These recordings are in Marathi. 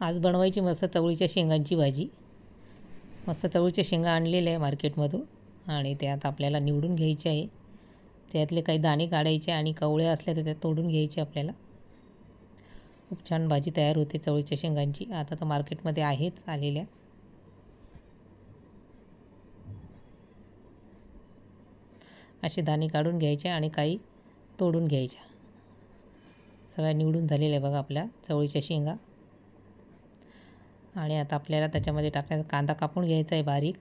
आज बनवायची मस्त चवळीच्या शेंगांची भाजी. मस्त चवळीच्या शेंगा आणलेल्या आहे मार्केटमधून आणि त्यात आपल्याला निवडून घ्यायचे आहे. त्यातले काही दाणे काढायचे आणि कवळ्या असल्या तर त्यात तोडून घ्यायचे आपल्याला. खूप छान भाजी तयार होते चवळीच्या शेंगांची. आता तर मार्केटमध्ये आहेच आलेल्या. असे दाणे काढून घ्यायचे आणि काही तोडून घ्यायच्या. सगळ्या निवडून झालेल्या आहे बघा आपल्या चवळीच्या शेंगा. आणि आता आपल्याला त्याच्यामध्ये टाकण्याचा कांदा कापून घ्यायचा आहे बारीक.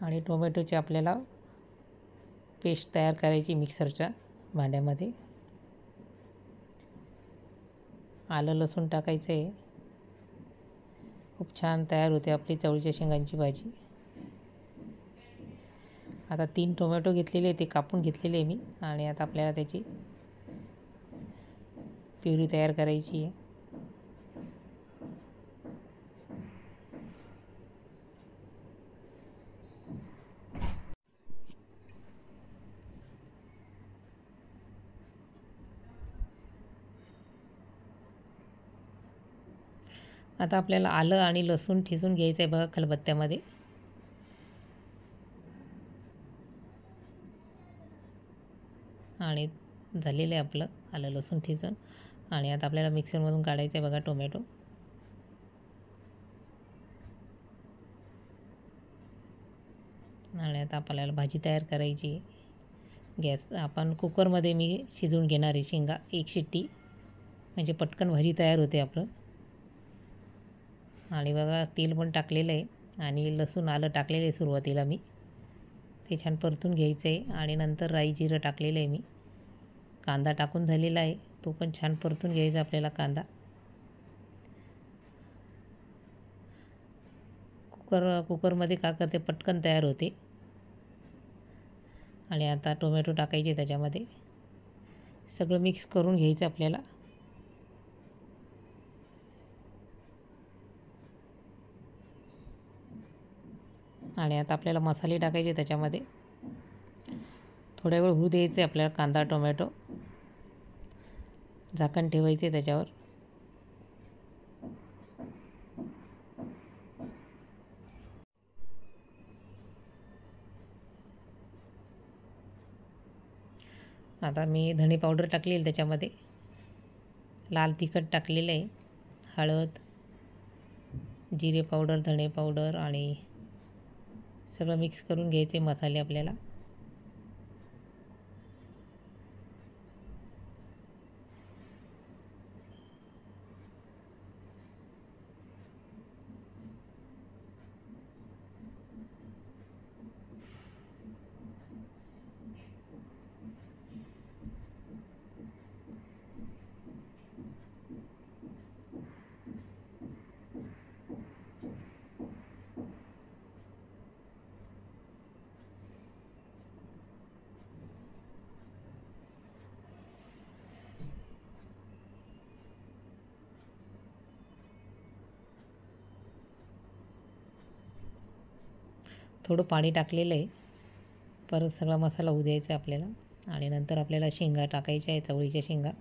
आणि टोमॅटोची आपल्याला पेस्ट तयार करायची मिक्सरच्या भांड्यामध्ये. आलं लसूण टाकायचं आहे. खूप छान तयार होते आपली चवळीच्या शेंगांची भाजी. आता 3 टोमॅटो घेतलेले ते कापून घेतलेले मी आणि आता आपल्याला त्याची प्युरी तयार करायची आहे. आता आपल्याला आलं आणि लसूण ठेचून घ्यायचं आहे बघा खलबत्त्यामध्ये. आणि झालेलं आहे आपलं आलं लसूण ठेचून. आणि आता आपल्याला मिक्सरमधून काढायचं आहे बघा टोमॅटो. आणि आता आपल्याला भाजी तयार करायची. गॅस आपण कुकरमध्ये मी शिजवून घेणार आहे शेंगा. 1 शिट्टी म्हणजे पटकन भाजी तयार होते आपलं. आणि बघा तेल पण टाकलेलं आहे आणि लसूण आलं टाकलेलं आहे सुरुवातीला मी. ते छान परतून घ्यायचं आहे आणि नंतर राई जिरं टाकलेलं आहे मी. कांदा टाकून झालेला आहे, तो पण छान परतून घ्यायचा आपल्याला कांदा. कुकरमध्ये का करते पटकन तयार होते. आणि आता टोमॅटो टाकायचे त्याच्यामध्ये. सगळं मिक्स करून घ्यायचं आपल्याला. आणि आता आपल्याला मसाले टाकायचे त्याच्यामध्ये. थोड्या वेळ होऊ द्यायचे आपल्याला कांदा टोमॅटो. झाकण ठेवायचे त्याच्यावर. आता मी धणे पावडर टाकलेली त्याच्यामध्ये. लाल तिखट टाकलेलं आहे, हळद, जिरे पावडर, धणे पावडर आणि सगळं मिक्स करून घ्यायचे मसाले आपल्याला. थोडं पाणी टाकलेलं आहे. परत सगळा मसाला होऊ द्यायचा आहे आपल्याला. आणि नंतर आपल्याला शेंगा टाकायच्या आहे, चवळीच्या शेंगा.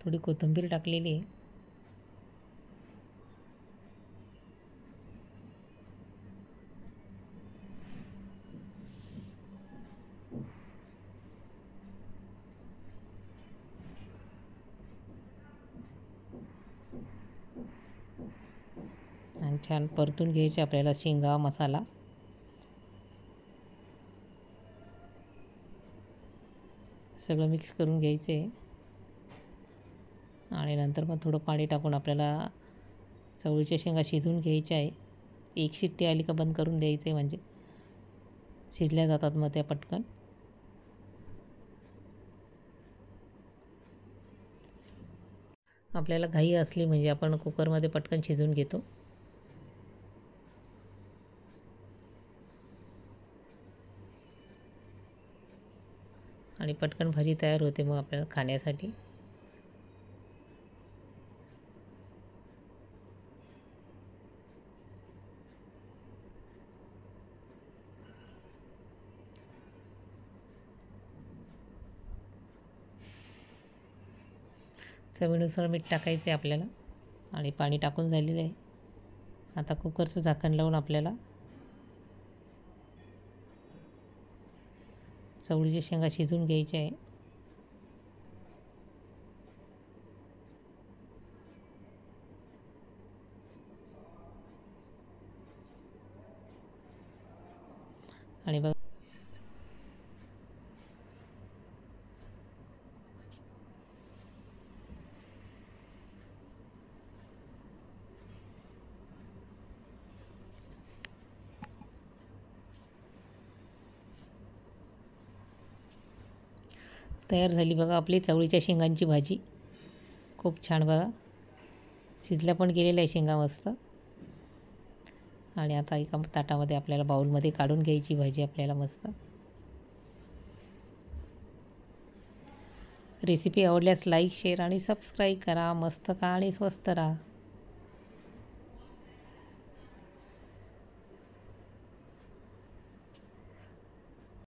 थोडी कोथिंबीर टाकलेली आहे. आणि छान परतून घ्यायचे आपल्याला शेंगा मसाला. सगळं मिक्स करून घ्यायचं आहे. आणि नंतर मग थोडं पाणी टाकून आपल्याला चवळीच्या शेंगा शिजवून घ्यायच्या आहे. 1 शिट्टी आली का बंद करून द्यायचं आहे, म्हणजे शिजल्या जातात मग त्या पटकन. आपल्याला घाई असली म्हणजे आपण कुकरमध्ये पटकन शिजवून घेतो. आणि पटकन भाजी तयार होते मग आपल्याला खाण्यासाठी. चवीनुसार मीठ टाकायचं आहे आपल्याला आणि पाणी टाकून झालेलं आहे. आता कुकरचं झाकण लावून आपल्याला चवळीच्या शेंगा शिजवून घ्यायच्या आहे. आणि बघा तयार झाली बघा आपली चवळीच्या शेंगांची भाजी. खूप छान बघा, शिजल्या पण गेलेल्या आहे शेंगा मस्त. आणि आता एका ताटामध्ये आपल्याला बाउलमध्ये काढून घ्यायची भाजी आपल्याला मस्त. रेसिपी आवडल्यास लाईक, शेअर आणि सबस्क्राईब करा. मस्त खा आणि स्वस्त राहा.